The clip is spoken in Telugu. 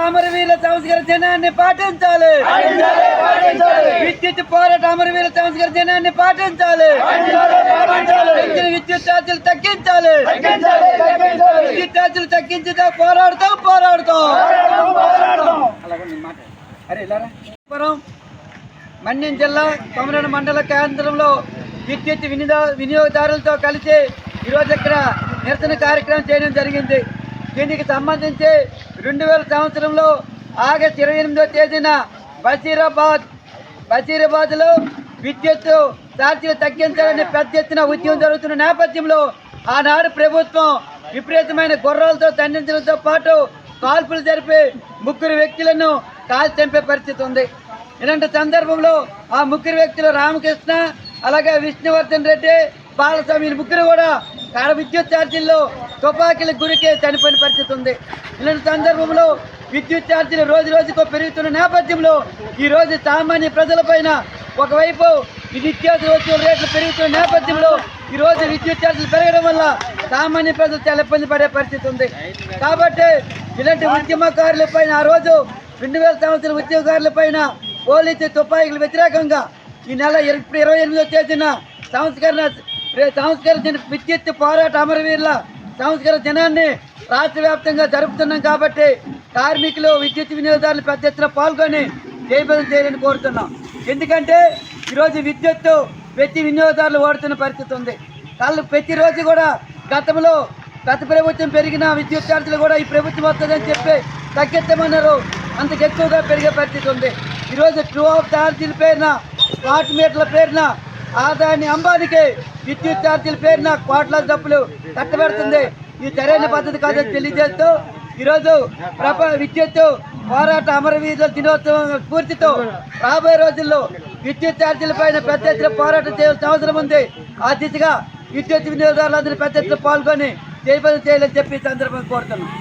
అమరవీరుల సంస్కరణ దినాన్ని పాటించాలి. విద్యుత్ పోరాట అమరవీరుల సంస్కరణ దినాన్ని పాటించాలి. విద్యుత్ ఛార్జీలు తగ్గించాలి. విద్యుత్ ఛార్జీలు తగ్గించితే పోరాడుతాం. మన్యం జిల్లా కొమరవెల్లి మండల కేంద్రంలో విద్యుత్ వినియోగదారులతో కలిసి ఈరోజు ఇక్కడ నిరసన కార్యక్రమం చేయడం జరిగింది. దీనికి సంబంధించి 2000 సంవత్సరంలో ఆగస్టు 28వ తేదీన బషీరాబాద్లో విద్యుత్ ఛార్జీలు తగ్గించాలని పెద్ద ఎత్తున ఉద్యమం జరుగుతున్న నేపథ్యంలో ఆనాడు ప్రభుత్వం విపరీతమైన గుర్రాలతో దండించడంతో పాటు కాల్పులు జరిపి 3 వ్యక్తులను కాల్చి చంపే పరిస్థితి ఉంది. ఇలాంటి సందర్భంలో ఆ 3 వ్యక్తులు రామకృష్ణ, అలాగే విష్ణువర్ధన్ రెడ్డి, బాలస్వామి 3 కూడా కాడ విద్యుత్ ఛార్జీల్లో తుపాకీలకు గురికి చనిపోయిన పరిస్థితి ఉంది. ఇలాంటి సందర్భంలో విద్యుత్ ఛార్జీలు రోజు రోజుకు పెరుగుతున్న నేపథ్యంలో ఈరోజు సామాన్య ప్రజలపైన ఒకవైపు ఈ నిత్యావసర వస్తువుల రేట్లు పెరుగుతున్న నేపథ్యంలో ఈరోజు విద్యుత్ ఛార్జీలు పెరగడం వల్ల సామాన్య ప్రజలు చాలా ఇబ్బంది పడే పరిస్థితి ఉంది. కాబట్టి ఇలాంటి ఉద్యమకారుల పైన ఆ రోజు 2000 సంవత్సరాల ఉద్యోగారుల పైన పోలీసు తుపాకీల వ్యతిరేకంగా ఈ నెల 28వ తేదీన సంస్కరణ విద్యుత్ పోరాట అమరవీరుల సంస్కరణ దినాన్ని రాష్ట్ర వ్యాప్తంగా జరుపుతున్నాం. కాబట్టి కార్మికులు, విద్యుత్ వినియోగదారులు పెద్ద ఎత్తున పాల్గొని జయప్రదం చేయాలని కోరుతున్నాం. ఎందుకంటే ఈరోజు విద్యుత్ ప్రతి వినియోగదారులు ఓడుతున్న పరిస్థితి ఉంది. ప్రతిరోజు కూడా గత ప్రభుత్వం పెరిగిన విద్యుత్ ఛార్జీలు కూడా ఈ ప్రభుత్వం వస్తుందని చెప్పి తగ్గించమన్నారు. అంతకు ఎక్కువగా పెరిగే పరిస్థితి ఉంది. ఈరోజు ట్రూ ఆఫ్ ఛార్జీల పేరున, స్మార్ట్ మీటర్ల పేరున ఆదాయాన్ని అంబానికి విద్యుత్ ఛార్జీల పేరున కోట్ల డబ్బులు కట్టబెడుతుంది. ఇది సరైన పద్ధతి కాదని తెలియజేస్తూ ఈరోజు విద్యుత్ పోరాట అమరవీరుల దినోత్సవం స్ఫూర్తితో రాబోయే రోజుల్లో విద్యుత్ ఛార్జీల పైన పెద్ద ఎత్తున పోరాటం చేయాల్సిన అవసరం ఉంది. ఆ దిశగా విద్యుత్ వినియోగదారులందరూ పెద్ద ఎత్తున పాల్గొని జయప్రదం చేయాలని చెప్పి సందర్భంగా కోరుతున్నాం.